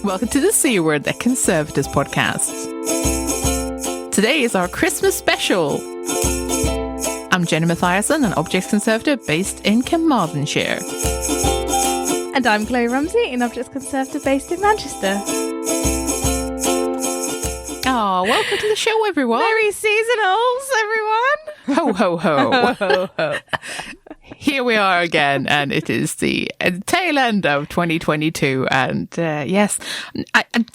Welcome to the C Word, the Conservators podcast. Today is our Christmas special. I'm Jenny Mathiasson, an Objects Conservator based in Carmarthenshire. And I'm Kloe Rumsey, an Objects Conservator based in Manchester. Oh, welcome to the show, everyone. Merry seasonals, everyone. Ho, ho, ho. Ho, ho, ho. Here we are again, and it is the tail end of 2022. And yes,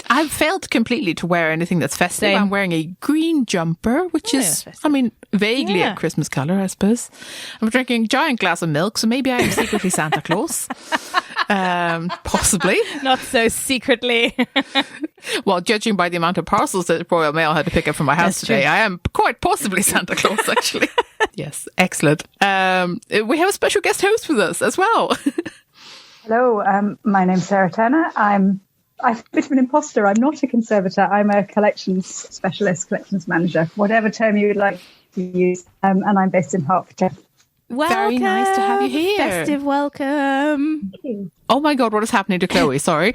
I've failed completely to wear anything that's festive. Same. I'm wearing a green jumper, which is, festive. I mean, vaguely a Christmas colour, I suppose. I'm drinking a giant glass of milk, so maybe I am secretly Santa Claus. Possibly. Not so secretly. Well, judging by the amount of parcels that Royal Mail had to pick up from my house today, I am quite possibly Santa Claus, actually. Yes, excellent. We have a special guest host with us as well. Hello, my name's Sarah Turner. I'm a bit of an imposter. I'm not a conservator. I'm a collections specialist, collections manager, whatever term you would like to use. And I'm based in Hertfordshire. Welcome. Very nice to have you here. Festive welcome. Thank you. Oh my God, what is happening to Kloe? Sorry.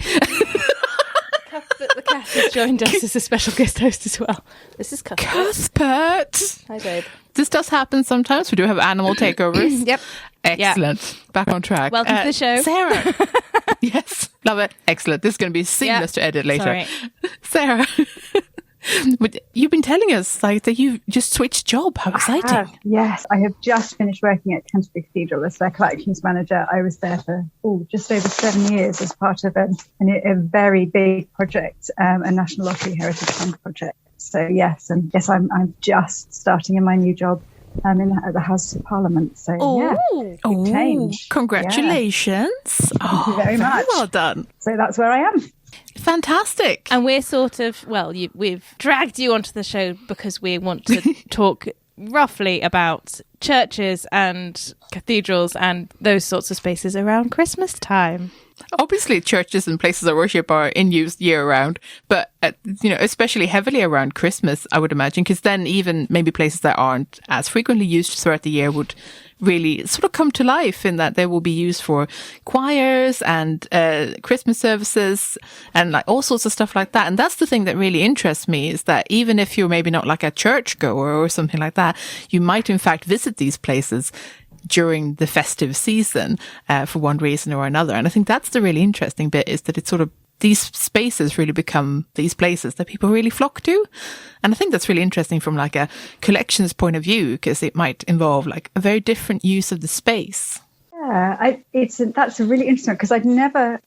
The cat has joined us as a special guest host as well. This is Cuthbert. Cuthbert. Hi, babe. This does happen sometimes. We do have animal takeovers. Yep. Excellent. Yeah. Back on track. Welcome to the show. Sarah. Yes. Love it. Excellent. This is going to be seamless to edit later. Sorry. Sarah. You've been telling us like that you just switched job. How exciting. Yes, I have just finished working at Canterbury Cathedral as their collections manager. I was there for just over 7 years as part of a very big project, a National Lottery Heritage Fund project. So yes, I'm just starting in my new job at the House of Parliament. So big change. Congratulations. Thank you very much. Well done. So that's where I am. Fantastic. And we're sort of, we've dragged you onto the show because we want to talk roughly about churches and cathedrals and those sorts of spaces around Christmas time. Obviously, churches and places of worship are in use year round, but especially heavily around Christmas, I would imagine, because then even maybe places that aren't as frequently used throughout the year would really sort of come to life in that they will be used for choirs and Christmas services and like all sorts of stuff like that. And that's the thing that really interests me, is that even if you're maybe not like a church goer or something like that, you might in fact visit these places during the festive season for one reason or another. And I think that's the really interesting bit, is that it's sort of these spaces really become these places that people really flock to. And I think that's really interesting from like a collections point of view, because it might involve like a very different use of the space. Yeah, that's a really interesting, because I'm going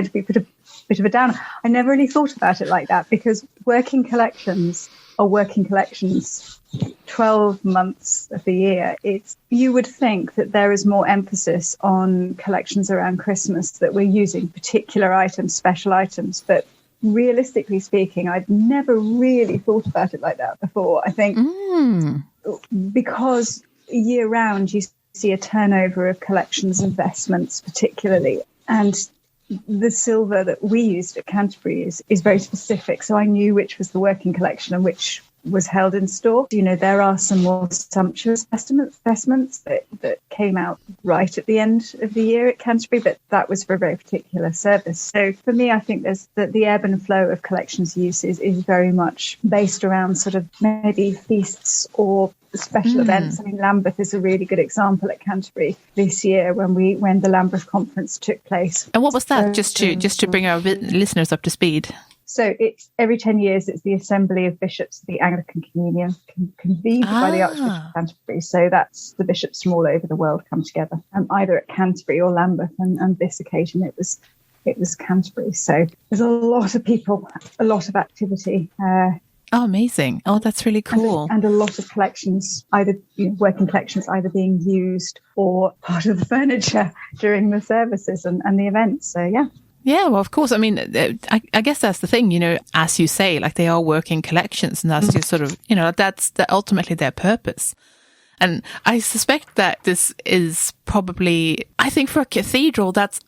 to be a bit of a downer. I never really thought about it like that, because working collections are working collections 12 months of the year. You would think that there is more emphasis on collections around Christmas, that we're using particular items, special items, but realistically speaking, I've never really thought about it like that before. I think because year round you see a turnover of collections investments particularly, and the silver that we used at Canterbury is very specific, so I knew which was the working collection and which was held in store. There are some more sumptuous vestments that came out right at the end of the year at Canterbury, but that was for a very particular service. So for me, I think there's the ebb and flow of collections use is very much based around sort of maybe feasts or special events. I mean, Lambeth is a really good example at Canterbury this year when the Lambeth conference took place. And what was that? Just to bring our listeners up to speed. So it's every 10 years, it's the Assembly of Bishops of the Anglican Communion, convened by the Archbishop of Canterbury. So that's the bishops from all over the world come together, either at Canterbury or Lambeth. And this occasion, it was Canterbury. So there's a lot of people, a lot of activity. Amazing. Oh, that's really cool. And a lot of collections, either working collections, either being used or part of the furniture during the services and the events. So, yeah. Yeah, well, of course. I mean, I guess that's the thing, as you say, like they are working collections, and that's just sort of, that's ultimately their purpose. And I suspect that this is probably, I think for a cathedral, that's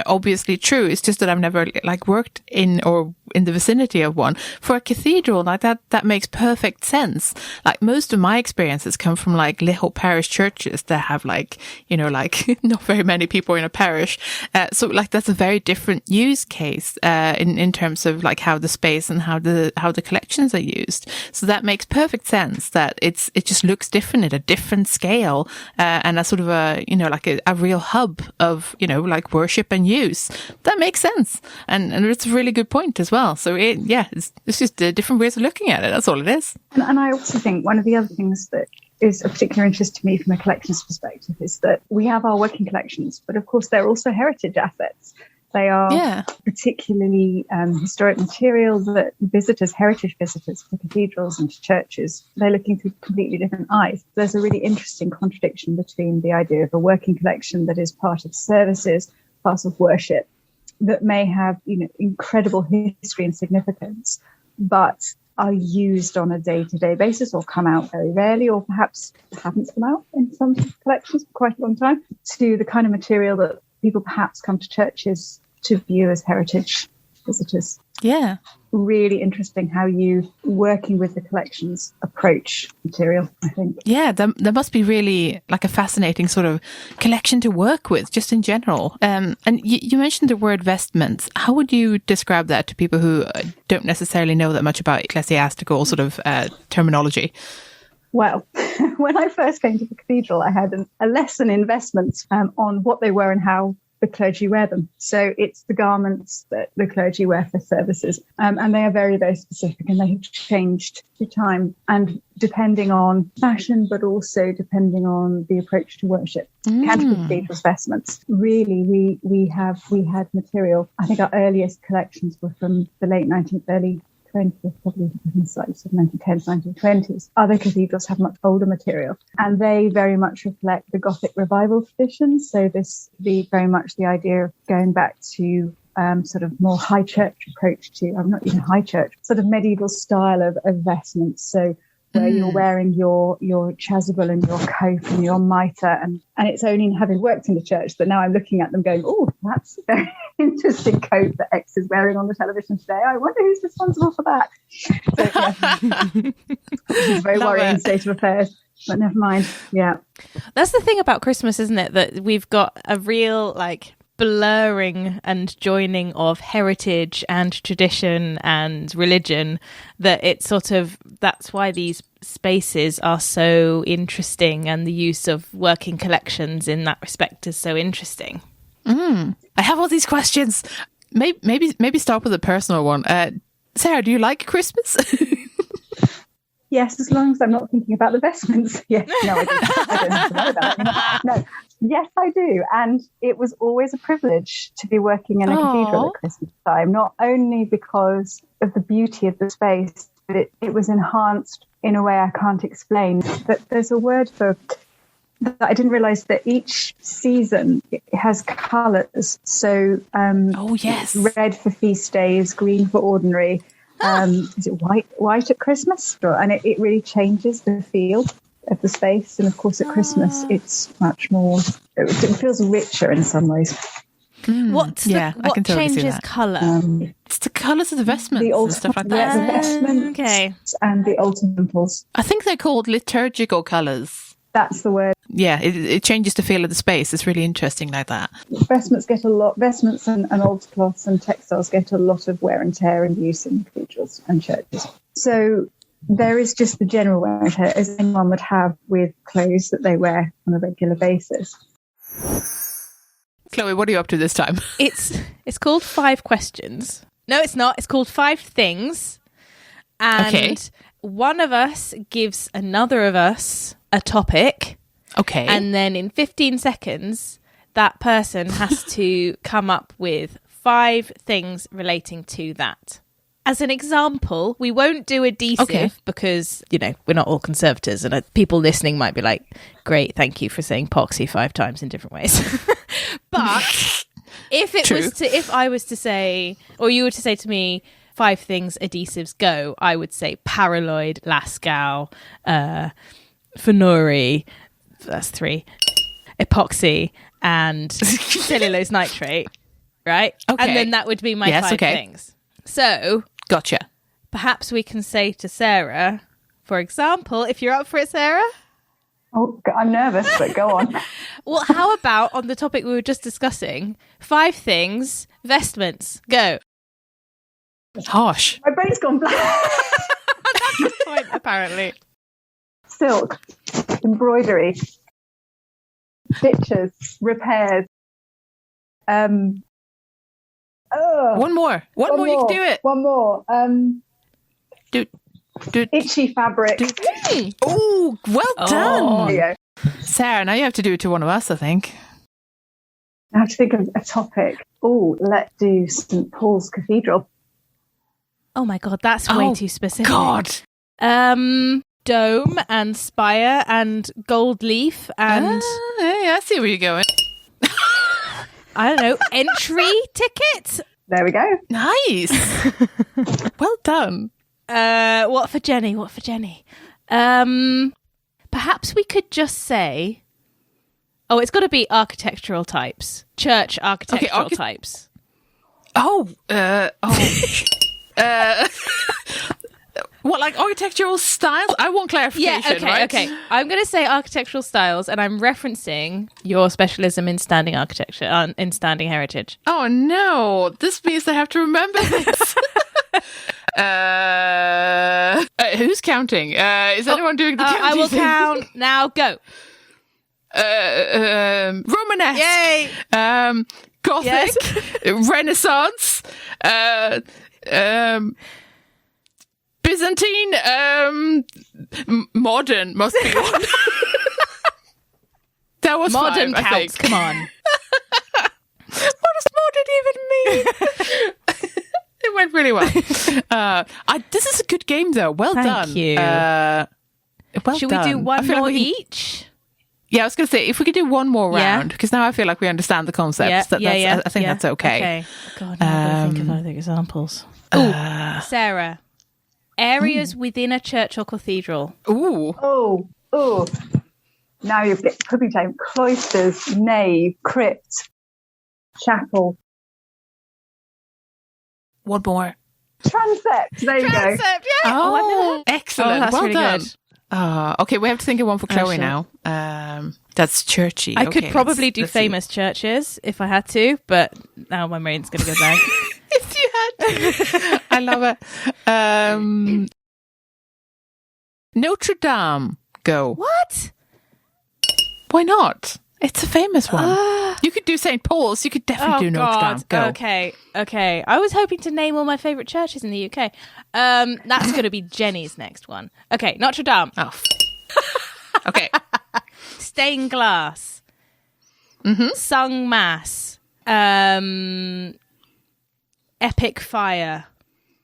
obviously true. It's just that I've never like worked in or in the vicinity of one. For a cathedral, like that makes perfect sense. Like most of my experiences come from like little parish churches that have like, like not very many people in a parish. So like that's a very different use case in terms of like how the space and how the collections are used. So that makes perfect sense that it just looks different at a different scale and a sort of a like a real hub of like worship and use. That makes sense, and it's a really good point as well. So it's just different ways of looking at it. That's all it is. And I also think one of the other things that is of particular interest to me from a collections perspective is that we have our working collections, but of course they're also heritage assets. They are particularly historic material that heritage visitors to cathedrals and to churches, they're looking through completely different eyes. There's a really interesting contradiction between the idea of a working collection that is part of services, part of worship, that may have incredible history and significance, but are used on a day-to-day basis or come out very rarely, or perhaps haven't come out in some collections for quite a long time, to the kind of material that people perhaps come to churches to view as heritage visitors. Yeah. Really interesting how you, working with the collections, approach material, I think. Yeah, there must be really like a fascinating sort of collection to work with, just in general. And you mentioned the word vestments. How would you describe that to people who don't necessarily know that much about ecclesiastical sort of terminology? Well, when I first came to the cathedral, I had a lesson in vestments on what they were and how the clergy wear them. So it's the garments that the clergy wear for services. And they are very, very specific, and they have changed through time and depending on fashion, but also depending on the approach to worship. Canterbury Cathedral's vestments. Really, we had material. I think our earliest collections were from the late 19th, early 20th, probably slightly 1910s, 1920s. Other cathedrals have much older material, and they very much reflect the Gothic revival tradition. So this would be very much the idea of going back to sort of more high church approach to, not even high church, sort of medieval style of vestments. So where you're wearing your chasuble and your cope and your mitre, and it's only in having worked in the church that now I'm looking at them going, oh, that's a very interesting coat that X is wearing on the television today. I wonder who's responsible for that. So, yeah. It's a very worrying state of affairs, but never mind. Yeah. That's the thing about Christmas, isn't it? That we've got a real blurring and joining of heritage and tradition and religion, that it's sort of, that's why these spaces are so interesting, and the use of working collections in that respect is so interesting. I have all these questions. Maybe start with a personal one. Sarah, do you like Christmas? Yes, as long as I'm not thinking about the vestments. Yes, no, I don't have to know about it. No, yes, I do. And it was always a privilege to be working in a cathedral at Christmas time, not only because of the beauty of the space, but it was enhanced in a way I can't explain. But there's a word for that. I didn't realise that each season has colours. So, red for feast days, green for ordinary. Is it white at Christmas? And it really changes the feel of the space. And of course, at Christmas, it's much more, it feels richer in some ways. What totally changes colour? It's the colours of the vestments and stuff like Yeah, that. the vestments and the ornamentals. I think they're called liturgical colours. That's the word. Yeah, it changes the feel of the space. It's really interesting like that. Vestments and altar cloths and textiles get a lot of wear and tear and use in cathedrals and churches. So there is just the general wear and tear, as anyone would have with clothes that they wear on a regular basis. Kloe, what are you up to this time? It's called 5 questions. No, it's not. It's called 5 things. And one of us gives another of us a topic. Okay. And then in 15 seconds, that person has to come up with 5 things relating to that. As an example, we won't do adhesive because, we're not all conservators, and people listening might be like, great, thank you for saying poxy 5 times in different ways. But if I was to say, or you were to say to me, 5 things adhesives go, I would say paraloid, Lascaux, Fenori, that's 3, epoxy, and cellulose nitrate. right? Okay. And then that would be my Yes, 5 okay. things. So Gotcha. perhaps we can say to Sarah, for example, if you're up for it, Sarah. Oh, I'm nervous, but go on. Well, how about on the topic we were just discussing, 5 things, vestments, go. Harsh. My brain's gone blank. That's the point, apparently. Silk, embroidery, stitches, repairs. One more. One more. You can do it. One more. Do. Itchy fabric. Oh, well done. There you go. Sarah, now you have to do it to one of us, I think. I have to think of a topic. Oh, let's do St. Paul's Cathedral. Oh my God, that's way too specific. God. Dome and spire and gold leaf and Yeah, I see where you're going. I don't know, entry ticket. There we go. Nice. Well done. What for Jenny? Perhaps we could just say, it's got to be architectural types, church architectural types. What, like architectural styles? I want clarification, right? Okay. I'm going to say architectural styles, and I'm referencing your specialism in standing architecture, in standing heritage. Oh no, this means I have to remember this. Who's counting? Is anyone doing the counting? I will count. Now go. Romanesque. Yay. Gothic. Yes. Renaissance. Byzantine. Modern must be one. That was modern 5, I counts. think. Come on. What does modern even mean? It went really well. This is a good game, though. Well done. Thank you. Should we do one more each? Yeah, I was going to say, if we could do one more round, because now I feel like we understand the concepts. I think that's okay. God, now I'm think of other examples. Ooh, Sarah. Areas within a church or cathedral. Ooh. Oh. Now you're putting down cloisters, nave, crypt, chapel. One more. Transept. There you go. Transept, yeah. Oh, excellent. that's well really done. good. Okay, we have to think of one for Kloe sure. now. That's churchy. I could probably do famous churches if I had to, but now my brain's going to go blank. If you had to. I love it. Notre Dame. Go. What? Why not? It's a famous one. You could do St. Paul's. You could definitely do Notre Dame. Go. Okay. I was hoping to name all my favourite churches in the UK. That's going to be Jenny's next one. Okay, Notre Dame. Oh. Okay. Stained glass. Sung mass. Epic fire.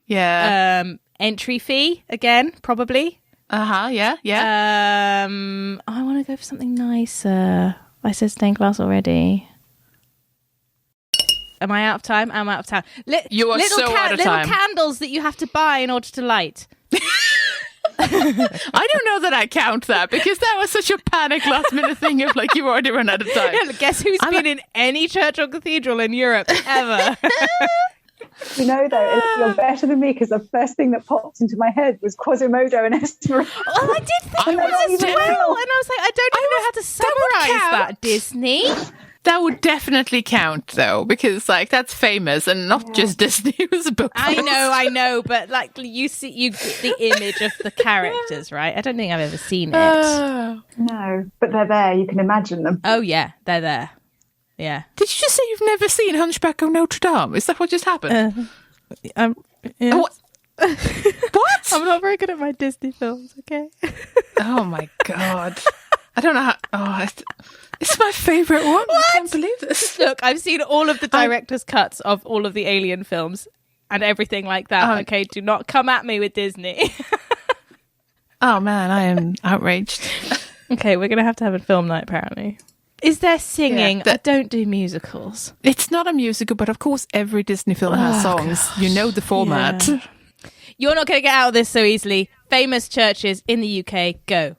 Yeah. Entry fee again, probably. Yeah. I want to go for something nicer. I said stained glass already. Am I out of time? I'm out of time. You are so out of time. Little candles that you have to buy in order to light. I don't know that I count that because that was such a panic last minute thing of like you've already run out of time. Yeah, guess who's been in any church or cathedral in Europe ever? You know, though, you're better than me because the first thing that popped into my head was Quasimodo and Esmeralda. Well, I did think that as well. And I was like, I don't even know how to summarize that, Disney. That would definitely count, though, because like that's famous and not just Disney. It was a book. I know, but like you get the image of the characters, right? I don't think I've ever seen it. No, but they're there. You can imagine them. Oh yeah, they're there. Yeah. Did you just say you've never seen Hunchback of Notre Dame? Is that what just happened? Yeah. What? What? I'm not very good at my Disney films. Okay. Oh my god! I don't know how. It's my favourite one. What? I can't believe this. Look, I've seen all of the director's cuts of all of the Alien films and everything like that. Okay, do not come at me with Disney. Oh man, I am outraged. Okay, we're going to have a film night apparently. Is there singing? I don't do musicals. It's not a musical, but of course every Disney film has songs. Gosh. You know the format. Yeah. You're not going to get out of this so easily. Famous churches in the UK, go.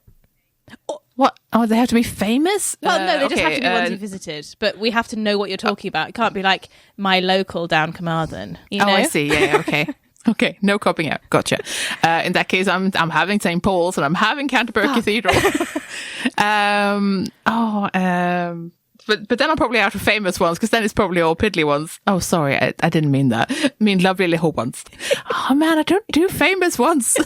What? Oh, they have to be famous? Well, no, they just have to be ones you visited. But we have to know what you're talking about. It can't be like my local down Carmarthen. You know? Oh, I see. Yeah, okay. Okay, no copying out. Gotcha. In that case, I'm having St. Paul's and I'm having Canterbury Cathedral. But then I'm probably out of famous ones because then it's probably all piddly ones. Oh, sorry, I didn't mean that. I mean lovely little ones. Oh man, I don't do famous ones.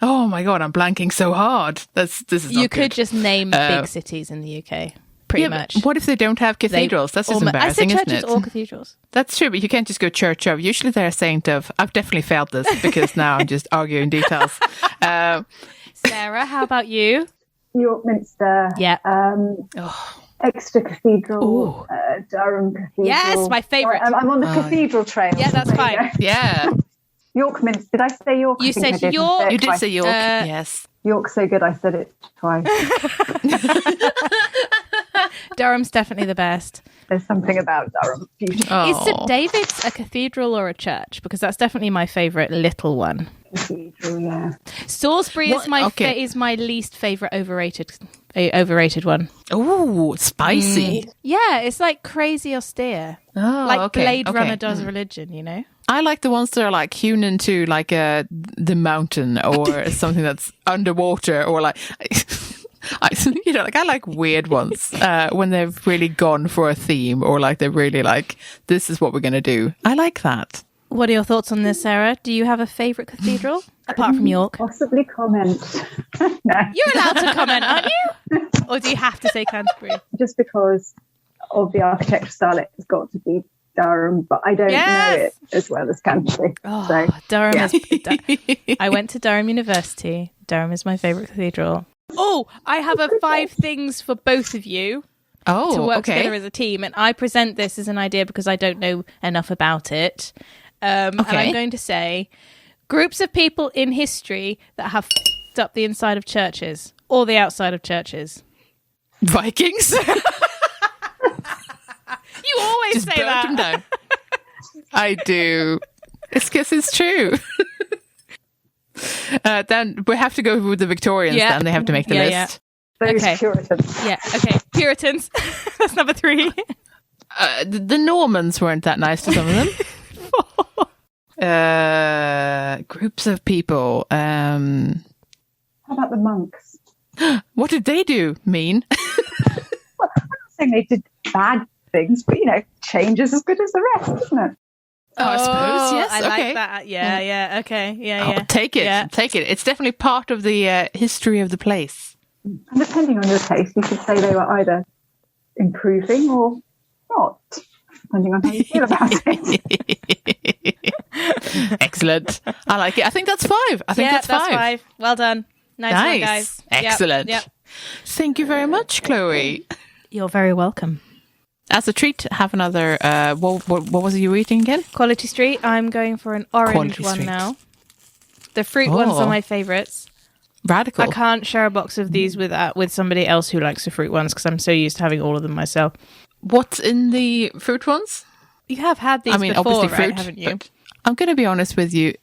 Oh my god, I'm blanking so hard. This is not You could good. just name big cities in the UK. Pretty much. What if they don't have cathedrals? That's just embarrassing, I say isn't churches it? or cathedrals. That's true, but you can't just go church of. Usually they're a saint of. I've definitely failed this because now I'm just arguing details. Sarah, how about you? York Minster. Yeah. Exeter Cathedral. Durham Cathedral. Yes, my favourite. I'm on the cathedral trail. Yeah, that's fine. Yeah. York Minster. Did I say York? You said York. You did say York, yes. York's so good, I said it twice. Durham's definitely the best. There's something about Durham. Beautiful. Is St David's a cathedral or a church? Because that's definitely my favourite little one. Cathedral, yeah. Salisbury is my least favourite overrated one. Oh, spicy. Yeah, it's like crazy austere. Oh, like Blade Runner does religion, you know? I like the ones that are like hewn into like the mountain or something that's underwater or like... I like weird ones when they've really gone for a theme or like they're really like, this is what we're going to do. I like that. What are your thoughts on this, Sarah? Do you have a favourite cathedral apart from York? Possibly comment. No. You're allowed to comment, aren't you? Or do you have to say Canterbury? Just because of the architectural style, it has got to be Durham, but I don't know it as well as Canterbury. Oh, so, Durham is... I went to Durham University. Durham is my favourite cathedral. Oh, I have 5 things for both of you to work together as a team. And I present this as an idea because I don't know enough about it. And I'm going to say groups of people in history that have f***ed up the inside of churches or the outside of churches. Vikings? You always just say burnt that. them down. I do. It's because it's true. Then we have to go with the Victorians. Yeah. Then they have to make the list. yeah. Those Puritans. Yeah, okay. Puritans. That's number 3. The Normans weren't that nice to some of them. Groups of people. How about the monks? What did they do? Mean? Well, I'm not saying they did bad things, but change is as good as the rest, isn't it? Oh, I suppose, yes. I okay. like that. Yeah, okay. Yeah. Take it. Yeah. Take it. It's definitely part of the history of the place. And depending on your taste, you could say they were either improving or not, depending on how you feel about it. Excellent. I like it. I think that's 5. I think that's 5. Well done. Nice one, guys. Excellent. Yep. Thank you very much, Kloe. You're very welcome. As a treat, have another... what was it you were eating again? Quality Street. I'm going for an orange Quality one Street. now. The fruit ones are my favourites. Radical. I can't share a box of these with somebody else who likes the fruit ones because I'm so used to having all of them myself. What's in the fruit ones? You have had these before, obviously right? fruit, Haven't you? I'm going to be honest with you.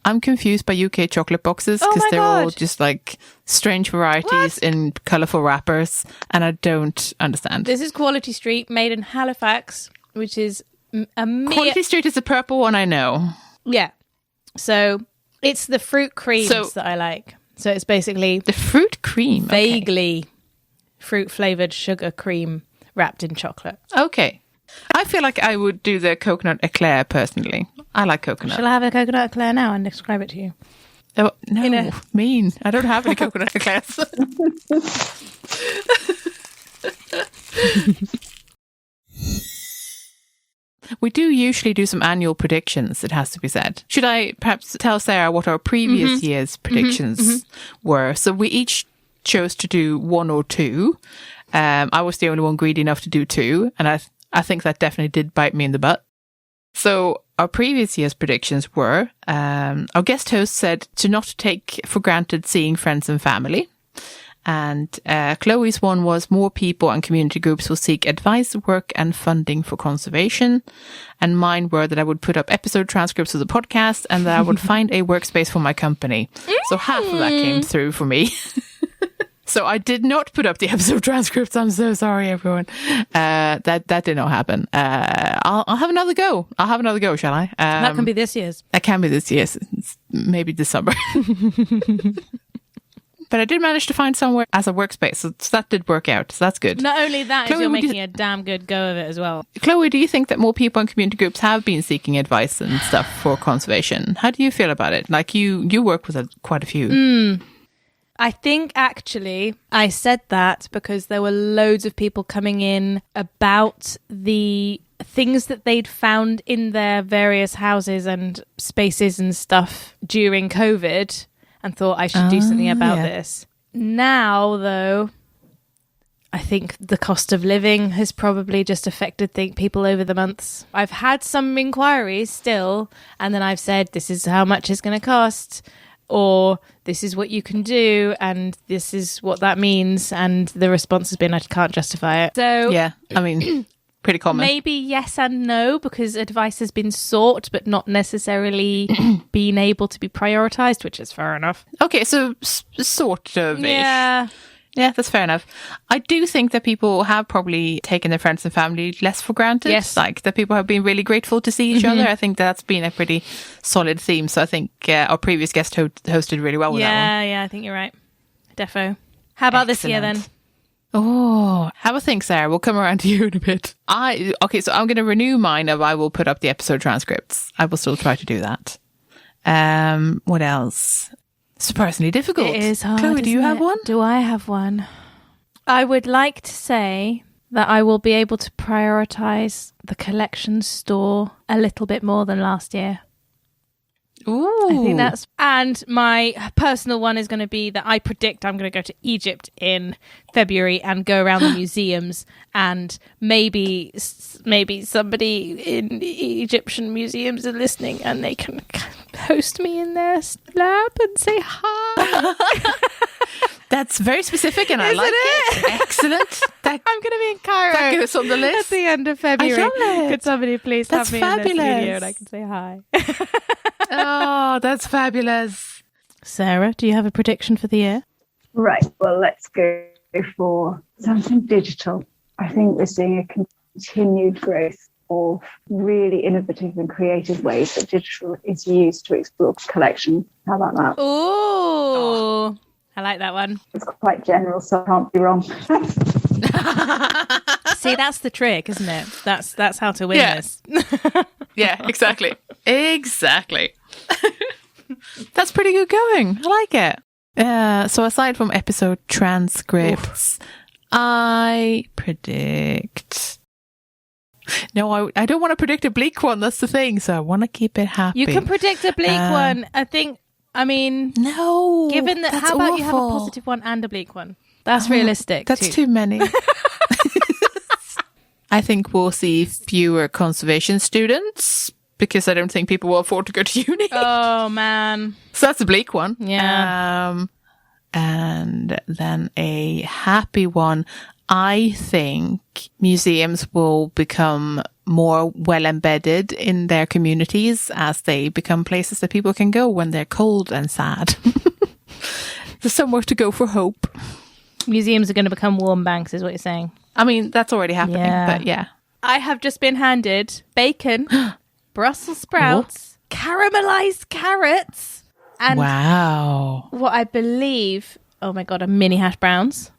I'm confused by UK chocolate boxes because they're all just like strange varieties in colourful wrappers, and I don't understand. This is Quality Street, made in Halifax, which is a mere... Quality Street is the purple one, I know. Yeah. So it's the fruit creams that I like. So it's basically... The fruit cream? Vaguely fruit-flavoured sugar cream wrapped in chocolate. Okay. I feel like I would do the coconut eclair personally. I like coconut. Shall I have a coconut eclair now and describe it to you? Oh, no, mean. I don't have any coconut eclairs. We do usually do some annual predictions, it has to be said. Should I perhaps tell Sarah what our previous year's predictions were? So we each chose to do 1 or 2. I was the only one greedy enough to do 2, and I think that definitely did bite me in the butt. So our previous year's predictions were, our guest host said to not take for granted seeing friends and family. And Chloe's one was more people and community groups will seek advice, work and funding for conservation. And mine were that I would put up episode transcripts of the podcast and that I would find a workspace for my company. So half of that came through for me. So I did not put up the episode transcripts. I'm so sorry, everyone. That did not happen. I'll have another go. Shall I? That can be this year's. That can be this year's. It's maybe this summer. But I did manage to find somewhere as a workspace, so that did work out. So that's good. Not only that, Kloe, you're making a damn good go of it as well. Kloe, do you think that more people in community groups have been seeking advice and stuff for conservation? How do you feel about it? Like you work with quite a few. I think actually I said that because there were loads of people coming in about the things that they'd found in their various houses and spaces and stuff during COVID and thought I should do something about this. Now, though, I think the cost of living has probably just affected people over the months. I've had some inquiries still, and then I've said, this is how much it's going to cost, or this is what you can do, and this is what that means. And the response has been, I can't justify it. So yeah, I mean, pretty common. Maybe yes and no, because advice has been sought, but not necessarily being able to be prioritized, which is fair enough. Okay, so sort of. Yeah. Yeah, that's fair enough. I do think that people have probably taken their friends and family less for granted. Yes. Like that people have been really grateful to see each other. I think that's been a pretty solid theme. So I think our previous guest hosted really well with that one. Yeah, I think you're right. Defo. How about this year then? Oh, have a think, Sarah. We'll come around to you in a bit. Okay, so I'm going to renew mine of I will put up the episode transcripts. I will still try to do that. What else? Surprisingly difficult. It is hard. Kloe, do you have one? Do I have one? I would like to say that I will be able to prioritise the collection store a little bit more than last year. Ooh. I think that's... And my personal one is going to be that I predict I'm going to go to Egypt in February and go around the museums, and maybe somebody in Egyptian museums are listening and they can host me in their lab and say hi. That's very specific and I like it. Excellent. I'm going to be in Cairo. That goes on the list. At the end of February. I love it. Could somebody please That's have me in fabulous. their studio and I can say hi. Oh, that's fabulous. Sarah, do you have a prediction for the year? Right, well, let's go for something digital. I think we're seeing a continued growth of really innovative and creative ways that digital is used to explore collection. How about that? Ooh, I like that one. It's quite general, so I can't be wrong. See, that's the trick, isn't it? That's how to win this. Yeah, exactly. Exactly. That's pretty good going. I like it. So aside from episode transcripts, I predict... No, I don't want to predict a bleak one. That's the thing. So I want to keep it happy. You can predict a bleak one. No. Given that, how about you have a positive one and a bleak one? That's realistic. That's too many. I think we'll see fewer conservation students because I don't think people will afford to go to uni. Oh, man. So that's a bleak one. Yeah. And then a happy one. I think museums will become more well embedded in their communities as they become places that people can go when they're cold and sad. There's somewhere to go for hope. Museums are going to become warm banks, is what you're saying. I mean, that's already happening, but yeah. I have just been handed bacon, Brussels sprouts, caramelized carrots, and what I believe, oh my God, are mini hash browns.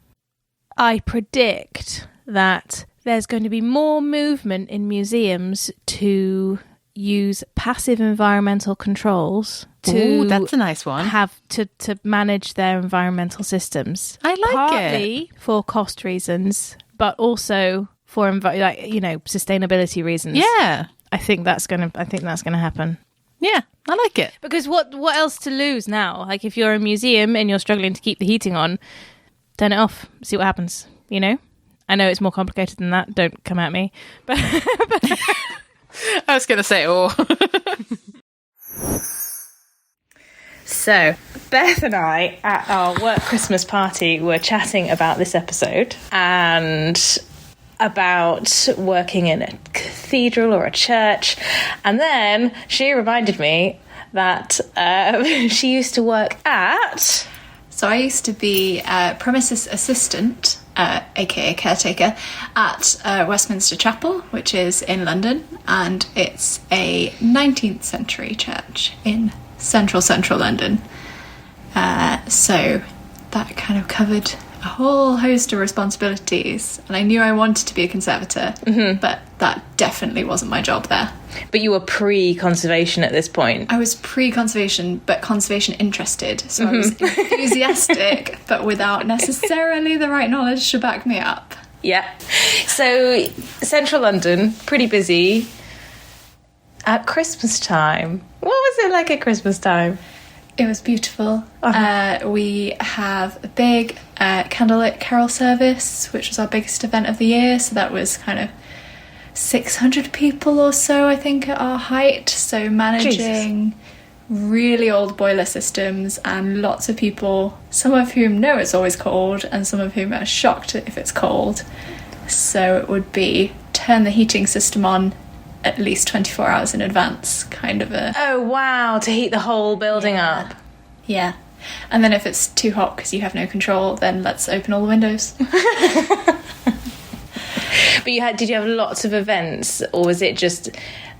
I predict that there's going to be more movement in museums to use passive environmental controls to that's a nice one. Have to manage their environmental systems. I like Partly for cost reasons, but also for sustainability reasons. Yeah. I think that's going to happen. Yeah, I like it. Because what else to lose now? Like if you're a museum and you're struggling to keep the heating on, turn it off, see what happens, you know? I know it's more complicated than that, don't come at me. But I was going to say, So, Beth and I, at our work Christmas party, were chatting about this episode and about working in a cathedral or a church. And then she reminded me that she used to work at So I used to be a premises assistant, aka caretaker, at Westminster Chapel, which is in London, and it's a 19th century church in central London. So that kind of covered a whole host of responsibilities, and I knew I wanted to be a conservator, but that definitely wasn't my job there. But you were pre-conservation at this point. I was pre-conservation, but conservation interested, so I was enthusiastic, but without necessarily the right knowledge to back me up. Yeah. So, central London, pretty busy. At Christmas time, what was it like at Christmas time? It was beautiful. We have a big candlelit carol service, which was our biggest event of the year, so that was kind of 600 people or so, I think, at our height. So managing really old boiler systems and lots of people, some of whom know it's always cold and some of whom are shocked if it's cold. So it would be turn the heating system on at least 24 hours in advance, kind of a... Oh, wow, to heat the whole building up. Yeah. And then if it's too hot because you have no control, then let's open all the windows. But did you have lots of events, or was it just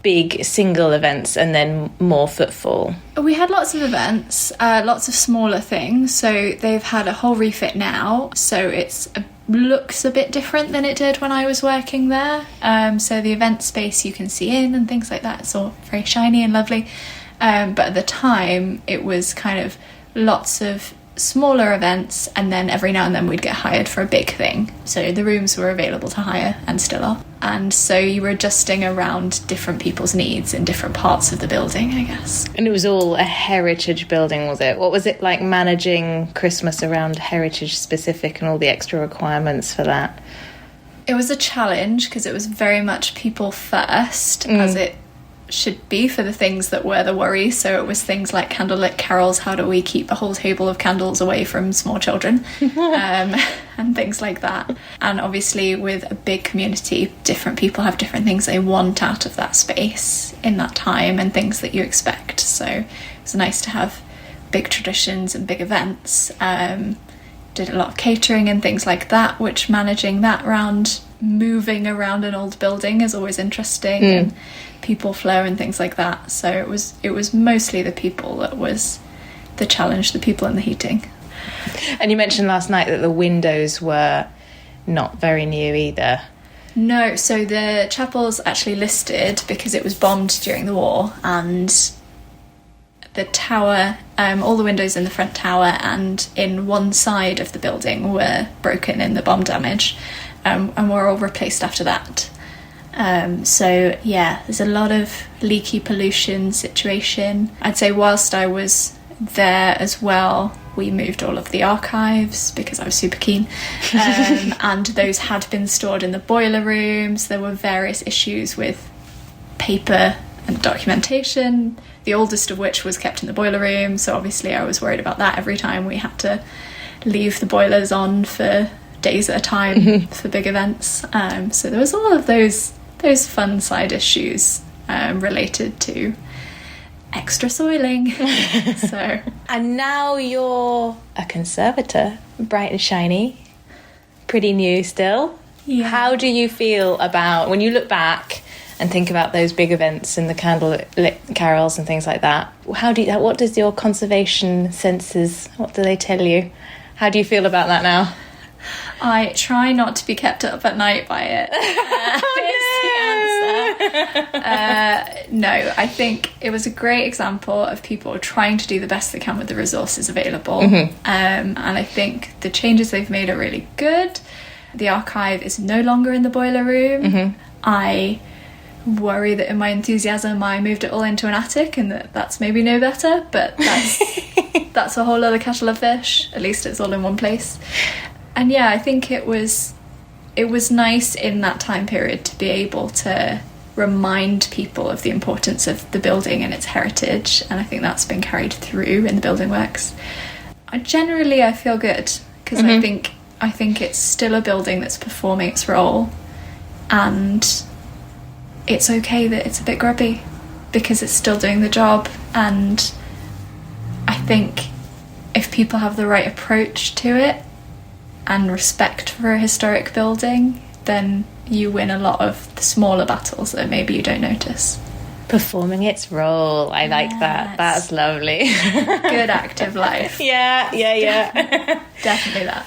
big single events and then more footfall? We had lots of events, lots of smaller things. So they've had a whole refit now, so it looks a bit different than it did when I was working there. So the event space you can see in and things like that, it's all very shiny and lovely. But at the time, it was kind of lots of smaller events, and then every now and then we'd get hired for a big thing. So the rooms were available to hire and still are. And so you were adjusting around different people's needs in different parts of the building, I guess. And it was all a heritage building, was it? What was it like managing Christmas around heritage specific and all the extra requirements for that? It was a challenge because it was very much people first, as it should be for the things that were the worry. So it was things like candlelit carols, how do we keep a whole table of candles away from small children, and things like that. And obviously with a big community, different people have different things they want out of that space in that time and things that you expect. So it's nice to have big traditions and big events. Did a lot of catering and things like that, which managing that around, moving around an old building is always interesting, and people flow and things like that. So it was mostly the people that was the challenge, the people and the heating. And you mentioned last night that the windows were not very new either. No, so the chapel's actually listed because it was bombed during the war, and the tower, all the windows in the front tower and in one side of the building were broken in the bomb damage, and were all replaced after that. So yeah, there's a lot of leaky pollution situation. I'd say whilst I was there as well, we moved all of the archives because I was super keen, and those had been stored in the boiler rooms. There were various issues with paper and documentation, the oldest of which was kept in the boiler room, so obviously I was worried about that every time we had to leave the boilers on for days at a time for big events. So there was all of those fun side issues related to extra soiling. So, and now you're a conservator, bright and shiny, pretty new still. Yeah. How do you feel about when you look back and think about those big events and the candlelit carols and things like that? What does your conservation senses, what do they tell you? How do you feel about that now? I try not to be kept up at night by it. No, I think it was a great example of people trying to do the best they can with the resources available. And I think the changes they've made are really good. The archive is no longer in the boiler room. I worry that in my enthusiasm I moved it all into an attic, and that's maybe no better, but that's a whole other kettle of fish. At least it's all in one place. And yeah, I think it was nice in that time period to be able to remind people of the importance of the building and its heritage, and I think that's been carried through in the building works. I feel good because I think it's still a building that's performing its role, and it's okay that it's a bit grubby because it's still doing the job. And I think if people have the right approach to it and respect for a historic building, then you win a lot of the smaller battles that maybe you don't notice. Performing its role. I like that. That's lovely. Good active life. Yeah. Definitely that.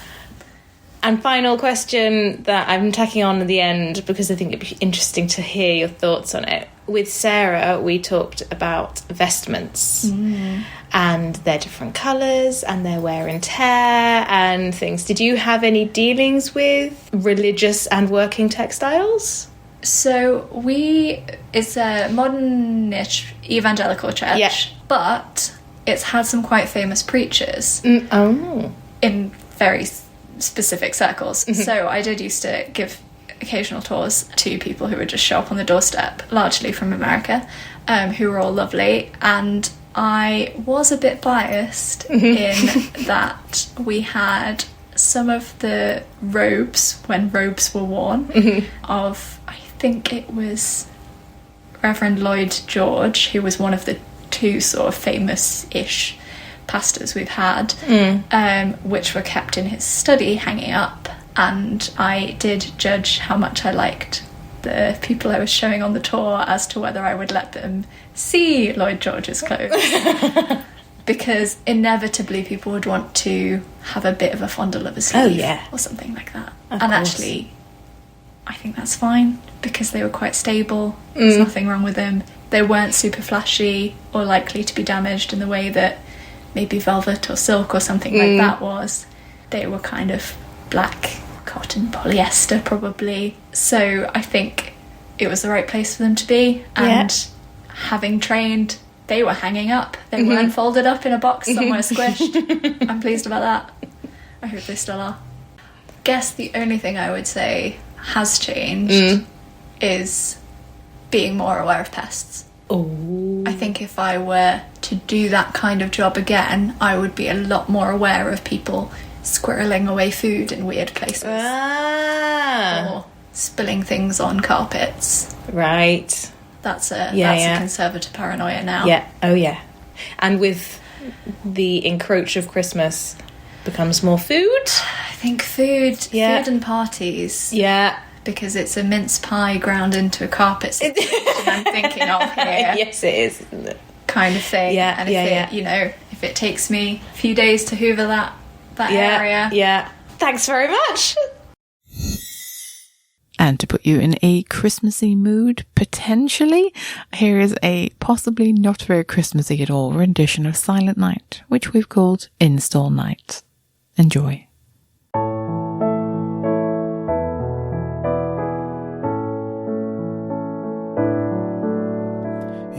And final question that I'm tacking on at the end, because I think it'd be interesting to hear your thoughts on it. With Sarah, we talked about vestments and their different colours and their wear and tear and things. Did you have any dealings with religious and working textiles? So it's a modern-ish evangelical church, but it's had some quite famous preachers in very specific circles. So I did used to give occasional tours to people who would just show up on the doorstep, largely from America, who were all lovely. And I was a bit biased in that we had some of the robes, when robes were worn, of, I think it was Reverend Lloyd George, who was one of the two sort of famous-ish pastors we've had, which were kept in his study hanging up. And I did judge how much I liked the people I was showing on the tour as to whether I would let them see Lloyd George's clothes. Because inevitably people would want to have a bit of a fondle of a sleeve or something like that. Of course. Actually, I think that's fine because they were quite stable. There's nothing wrong with them. They weren't super flashy or likely to be damaged in the way that maybe velvet or silk or something like that was. They were kind of black cotton polyester probably. So I think it was the right place for them to be. And having trained, they were hanging up. They weren't folded up in a box somewhere squished. I'm pleased about that. I hope they still are. Guess the only thing I would say has changed is being more aware of pests. I think if I were to do that kind of job again, I would be a lot more aware of people squirreling away food in weird places. Or spilling things on carpets. Right. That's a conservative paranoia now. Yeah. Oh, yeah. And with the encroach of Christmas becomes more food? I think food and parties. Yeah. Because it's a mince pie ground into a carpet situation I'm thinking of here. Yes, it is, isn't it? Kind of thing. Yeah, and if it takes me a few days to hoover that area. Yeah. Thanks very much. And to put you in a Christmassy mood, potentially, here is a possibly not very Christmassy at all rendition of Silent Night, which we've called Install Night. Enjoy.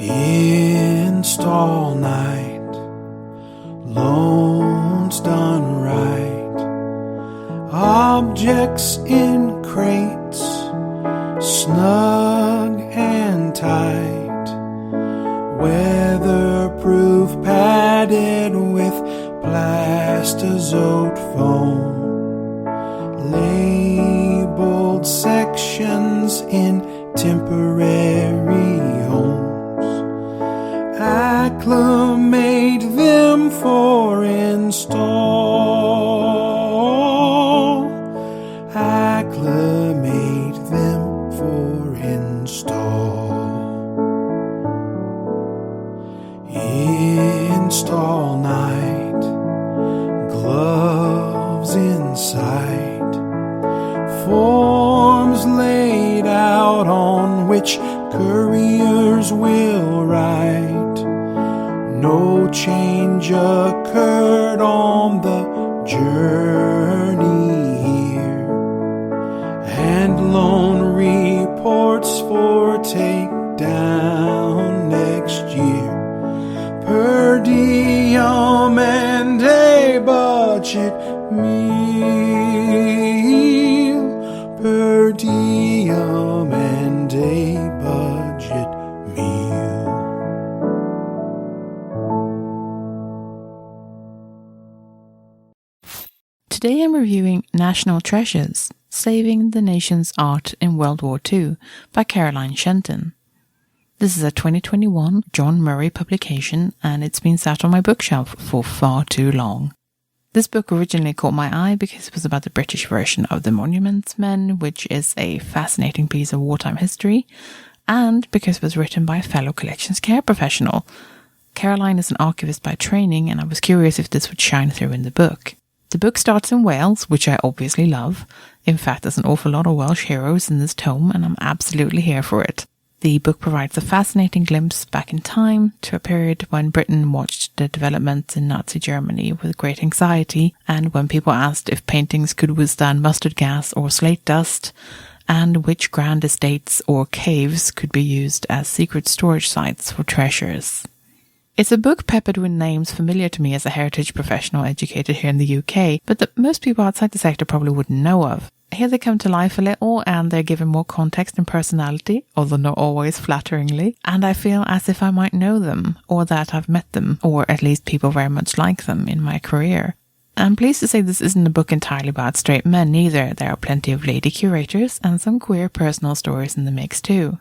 Install night, loans done right, objects in crates, snug and tight, weatherproof, padded with plastizote foam, labeled sections in temporary homes. Acclimate them for install. Acclimate them for install. Install night, gloves in sight, forms laid out on which couriers will write. No change occurred on the journey here. Hand loan reports for takedown next year. Per diem and a budget meal. Per diem and a budget meal. Today I'm reviewing National Treasures, Saving the Nation's Art in World War II by Caroline Shenton. This is a 2021 John Murray publication and it's been sat on my bookshelf for far too long. This book originally caught my eye because it was about the British version of The Monuments Men, which is a fascinating piece of wartime history, and because it was written by a fellow collections care professional. Caroline is an archivist by training, and I was curious if this would shine through in the book. The book starts in Wales, which I obviously love. In fact, there's an awful lot of Welsh heroes in this tome, and I'm absolutely here for it. The book provides a fascinating glimpse back in time to a period when Britain watched the developments in Nazi Germany with great anxiety, and when people asked if paintings could withstand mustard gas or slate dust, and which grand estates or caves could be used as secret storage sites for treasures. It's a book peppered with names familiar to me as a heritage professional educated here in the UK, but that most people outside the sector probably wouldn't know of. Here they come to life a little, and they're given more context and personality, although not always flatteringly, and I feel as if I might know them, or that I've met them, or at least people very much like them in my career. I'm pleased to say this isn't a book entirely about straight men either. There are plenty of lady curators and some queer personal stories in the mix too.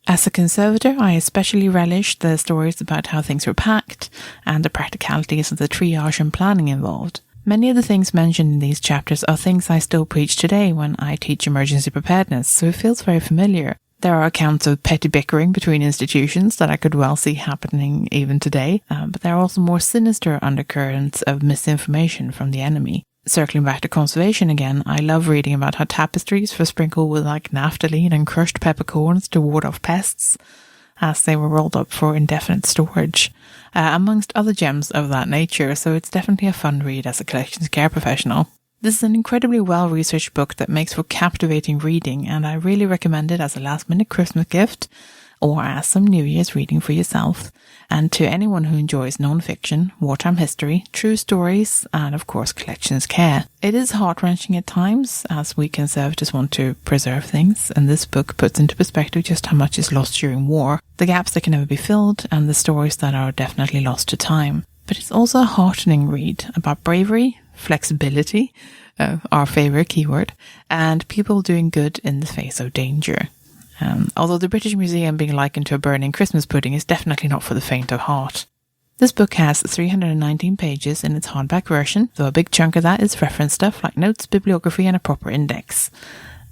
As a conservator, I especially relished the stories about how things were packed and the practicalities of the triage and planning involved. Many of the things mentioned in these chapters are things I still preach today when I teach emergency preparedness, so it feels very familiar. There are accounts of petty bickering between institutions that I could well see happening even today, but there are also more sinister undercurrents of misinformation from the enemy. Circling back to conservation again, I love reading about how tapestries were sprinkled with naphthalene and crushed peppercorns to ward off pests, as they were rolled up for indefinite storage, amongst other gems of that nature, so it's definitely a fun read as a collections care professional. This is an incredibly well-researched book that makes for captivating reading, and I really recommend it as a last-minute Christmas gift, or as some New Year's reading for yourself, and to anyone who enjoys non-fiction, wartime history, true stories, and of course collections care. It is heart-wrenching at times, as we conservators want to preserve things, and this book puts into perspective just how much is lost during war, the gaps that can never be filled, and the stories that are definitely lost to time. But it's also a heartening read about bravery, flexibility, our favourite keyword, and people doing good in the face of danger. Although the British Museum being likened to a burning Christmas pudding is definitely not for the faint of heart. This book has 319 pages in its hardback version, though a big chunk of that is reference stuff like notes, bibliography and a proper index.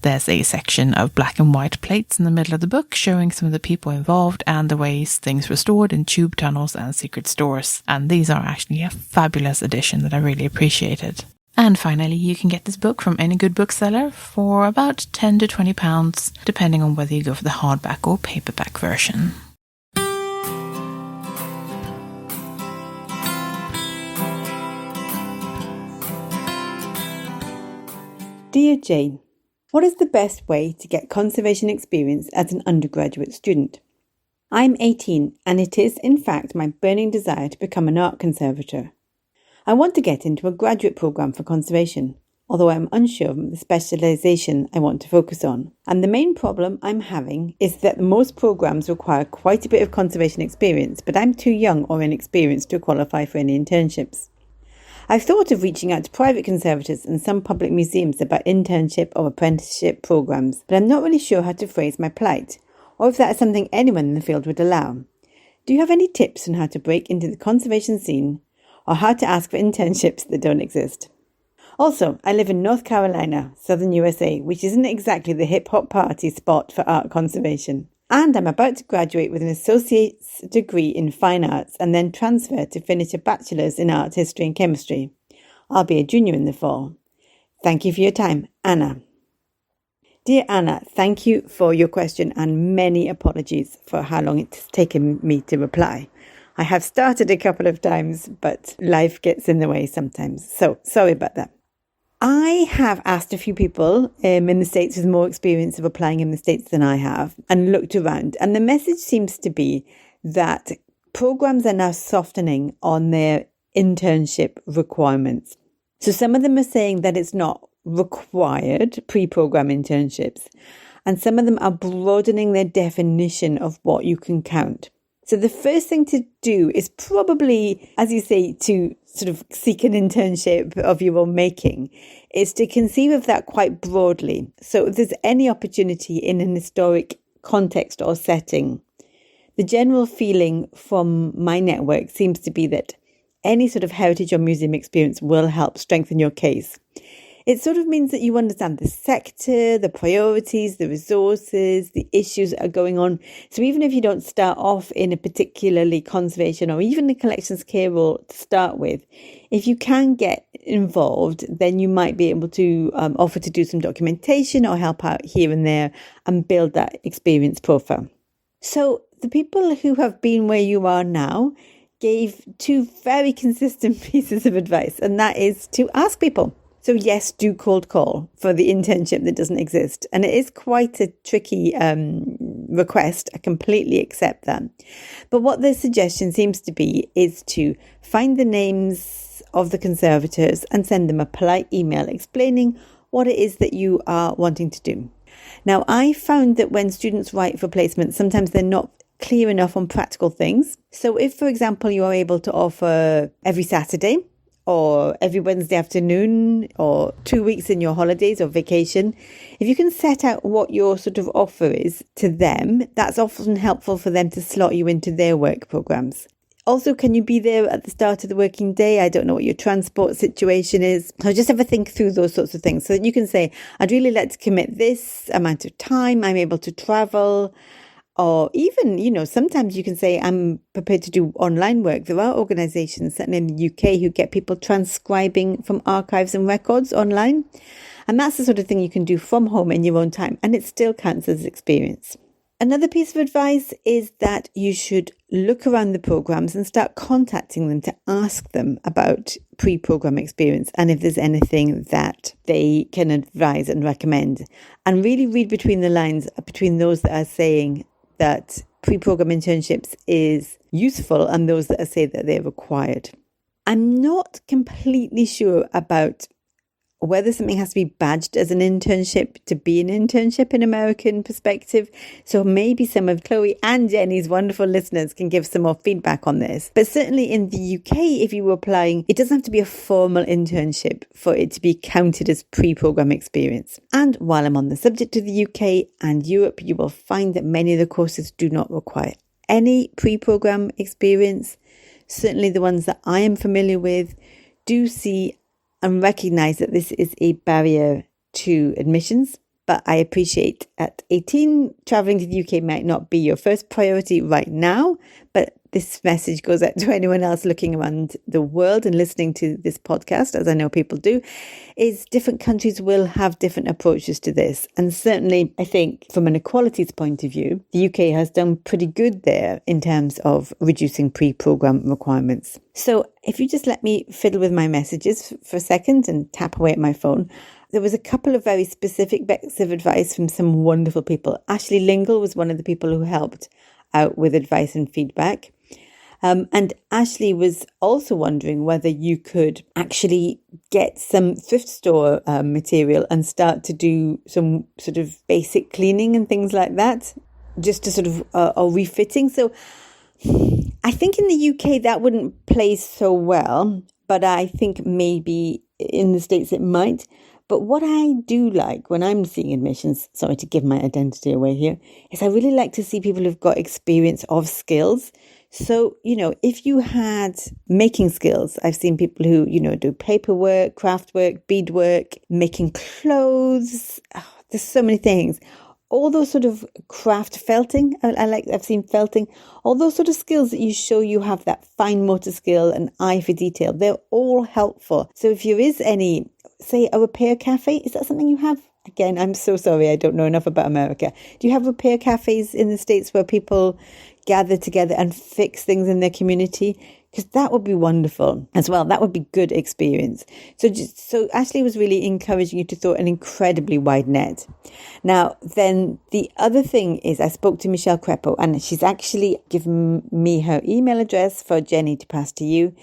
There's a section of black and white plates in the middle of the book showing some of the people involved and the ways things were stored in tube tunnels and secret stores, and these are actually a fabulous addition that I really appreciated. And finally, you can get this book from any good bookseller for about £10 to £20, depending on whether you go for the hardback or paperback version. Dear Jane, what is the best way to get conservation experience as an undergraduate student? I'm 18 and it is, in fact, my burning desire to become an art conservator. I want to get into a graduate programme for conservation, although I'm unsure of the specialisation I want to focus on. And the main problem I'm having is that most programmes require quite a bit of conservation experience, but I'm too young or inexperienced to qualify for any internships. I've thought of reaching out to private conservators and some public museums about internship or apprenticeship programmes, but I'm not really sure how to phrase my plight, or if that is something anyone in the field would allow. Do you have any tips on how to break into the conservation scene, or how to ask for internships that don't exist? Also, I live in North Carolina, southern USA, which isn't exactly the hip-hop party spot for art conservation. And I'm about to graduate with an associate's degree in fine arts and then transfer to finish a bachelor's in art history and chemistry. I'll be a junior in the fall. Thank you for your time, Anna. Dear Anna, thank you for your question and many apologies for how long it's taken me to reply. I have started a couple of times, but life gets in the way sometimes. So sorry about that. I have asked a few people in the States with more experience of applying in the States than I have and looked around. And the message seems to be that programs are now softening on their internship requirements. So some of them are saying that it's not required pre-program internships. And some of them are broadening their definition of what you can count. So the first thing to do is probably, as you say, to sort of seek an internship of your own making, is to conceive of that quite broadly. So if there's any opportunity in an historic context or setting, the general feeling from my network seems to be that any sort of heritage or museum experience will help strengthen your case. It sort of means that you understand the sector, the priorities, the resources, the issues that are going on. So even if you don't start off in a particularly conservation or even a collections care role to start with, if you can get involved, then you might be able to offer to do some documentation or help out here and there and build that experience profile. So the people who have been where you are now gave two very consistent pieces of advice, and that is to ask people. So yes, do cold call for the internship that doesn't exist. And it is quite a tricky request. I completely accept that. But what the suggestion seems to be is to find the names of the conservators and send them a polite email explaining what it is that you are wanting to do. Now, I found that when students write for placement, sometimes they're not clear enough on practical things. So if, for example, you are able to offer every Saturday, or every Wednesday afternoon, or 2 weeks in your holidays or vacation, if you can set out what your sort of offer is to them, that's often helpful for them to slot you into their work programs. Also, can you be there at the start of the working day? I don't know what your transport situation is. So just have a think through those sorts of things so that you can say, I'd really like to commit this amount of time. I'm able to travel. Or even, sometimes you can say, I'm prepared to do online work. There are organisations, certainly in the UK, who get people transcribing from archives and records online. And that's the sort of thing you can do from home in your own time. And it still counts as experience. Another piece of advice is that you should look around the programmes and start contacting them to ask them about pre-programme experience and if there's anything that they can advise and recommend. And really read between the lines between those that are saying that pre-program internships is useful and those that say that they're required. I'm not completely sure about whether something has to be badged as an internship to be an internship in American perspective. So maybe some of Kloe and Jenny's wonderful listeners can give some more feedback on this. But certainly in the UK, if you were applying, it doesn't have to be a formal internship for it to be counted as pre-program experience. And while I'm on the subject of the UK and Europe, you will find that many of the courses do not require any pre-program experience. Certainly the ones that I am familiar with do see and recognise that this is a barrier to admissions. But I appreciate at 18, travelling to the UK might not be your first priority right now, but this message goes out to anyone else looking around the world and listening to this podcast, as I know people do, is different countries will have different approaches to this. And certainly, I think from an equalities point of view, the UK has done pretty good there in terms of reducing pre-programme requirements. So if you just let me fiddle with my messages for a second and tap away at my phone, there was a couple of very specific bits of advice from some wonderful people. Ashley Lingle was one of the people who helped out with advice and feedback. And Ashley was also wondering whether you could actually get some thrift store material and start to do some sort of basic cleaning and things like that, just to sort of, or refitting. So I think in the UK that wouldn't play so well, but I think maybe in the States it might. But what I do like when I'm seeing admissions, sorry to give my identity away here, is I really like to see people who've got experience of skills. So, if you had making skills, I've seen people who, do paperwork, craft work, beadwork, making clothes. Oh, there's so many things. All those sort of craft felting, I've seen felting, all those sort of skills that you show you have that fine motor skill and eye for detail, they're all helpful. So if there is any, say a repair cafe, is that something you have? Again, I'm so sorry, I don't know enough about America. Do you have repair cafes in the States where people gather together and fix things in their community? Because that would be wonderful as well. That would be good experience. So Ashley was really encouraging you to throw an incredibly wide net. Now, then the other thing is I spoke to Michelle Crepo and she's actually given me her email address for Jenny to pass to you.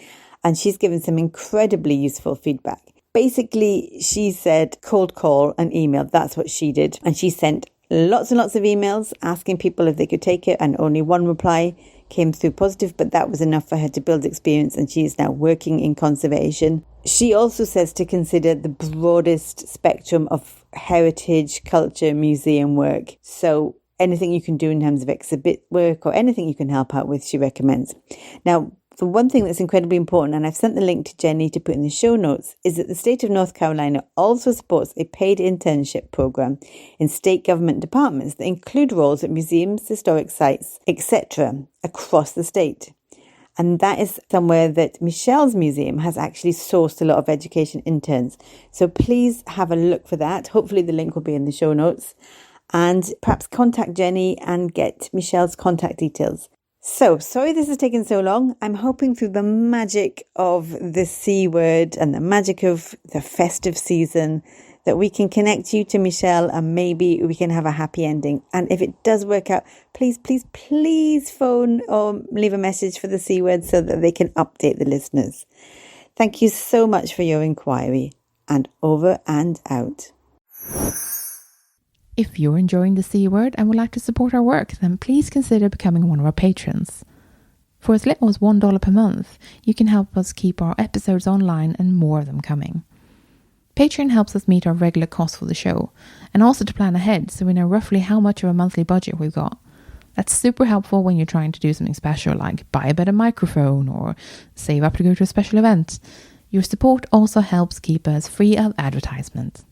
And she's given some incredibly useful feedback. Basically, she said cold call and email. That's what she did. And she sent lots and lots of emails asking people if they could take it. And only one reply came through positive, but that was enough for her to build experience. And she is now working in conservation. She also says to consider the broadest spectrum of heritage, culture, museum work. So anything you can do in terms of exhibit work or anything you can help out with, she recommends. Now, The one thing that's incredibly important, and I've sent the link to Jenny to put in the show notes, is that the state of North Carolina also supports a paid internship program in state government departments that include roles at museums, historic sites, etc. across the state. And that is somewhere that Michelle's museum has actually sourced a lot of education interns. So please have a look for that. Hopefully the link will be in the show notes. And perhaps contact Jenny and get Michelle's contact details. So, sorry this has taken so long. I'm hoping through the magic of the C word and the magic of the festive season that we can connect you to Michelle and maybe we can have a happy ending. And if it does work out, please, please, please phone or leave a message for the C word so that they can update the listeners. Thank you so much for your inquiry, and over and out. If you're enjoying the C word and would like to support our work, then please consider becoming one of our patrons. For as little as $1 per month, you can help us keep our episodes online and more of them coming. Patreon helps us meet our regular costs for the show, and also to plan ahead so we know roughly how much of a monthly budget we've got. That's super helpful when you're trying to do something special like buy a better microphone or save up to go to a special event. Your support also helps keep us free of advertisement.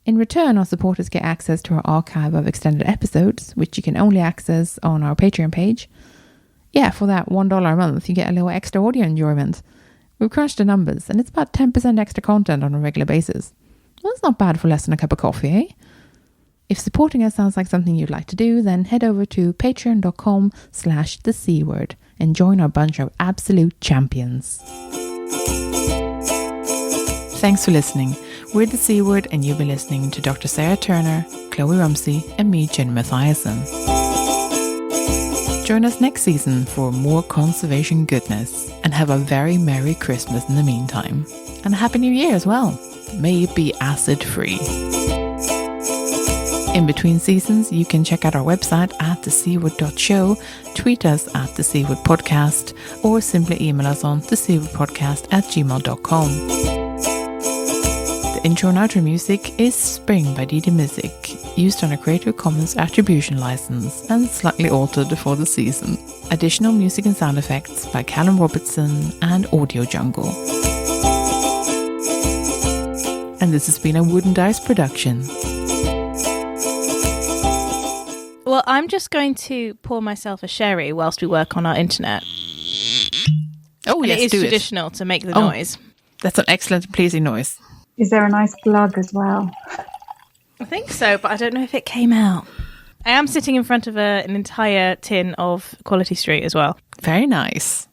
In return, our supporters get access to our archive of extended episodes, which you can only access on our Patreon page. Yeah, for that $1 a month, you get a little extra audio enjoyment. We've crunched the numbers, and it's about 10% extra content on a regular basis. Well, that's not bad for less than a cup of coffee, eh? If supporting us sounds like something you'd like to do, then head over to patreon.com/thecword and join our bunch of absolute champions. Thanks for listening. We're the C Word, and you've been listening to Dr. Sarah Turner, Kloe Rumsey, and me, Jen Mathiasen. Join us next season for more conservation goodness, and have a very Merry Christmas in the meantime. And a Happy New Year as well. May it be acid-free. In between seasons, you can check out our website at thecword.show, tweet us at the C Word Podcast, or simply email us on thecwordpodcast@gmail.com. The intro and outro music is Spring by Didi Music, used on a Creative Commons Attribution license and slightly altered for the season. Additional music and sound effects by Callum Robertson and Audio Jungle. And this has been a Wooden Dice production. Well, I'm just going to pour myself a sherry whilst we work on our internet. Oh, and yes, it is do traditional to make the noise. That's an excellent and pleasing noise. Is there a nice glug as well? I think so, but I don't know if it came out. I am sitting in front of an entire tin of Quality Street as well. Very nice.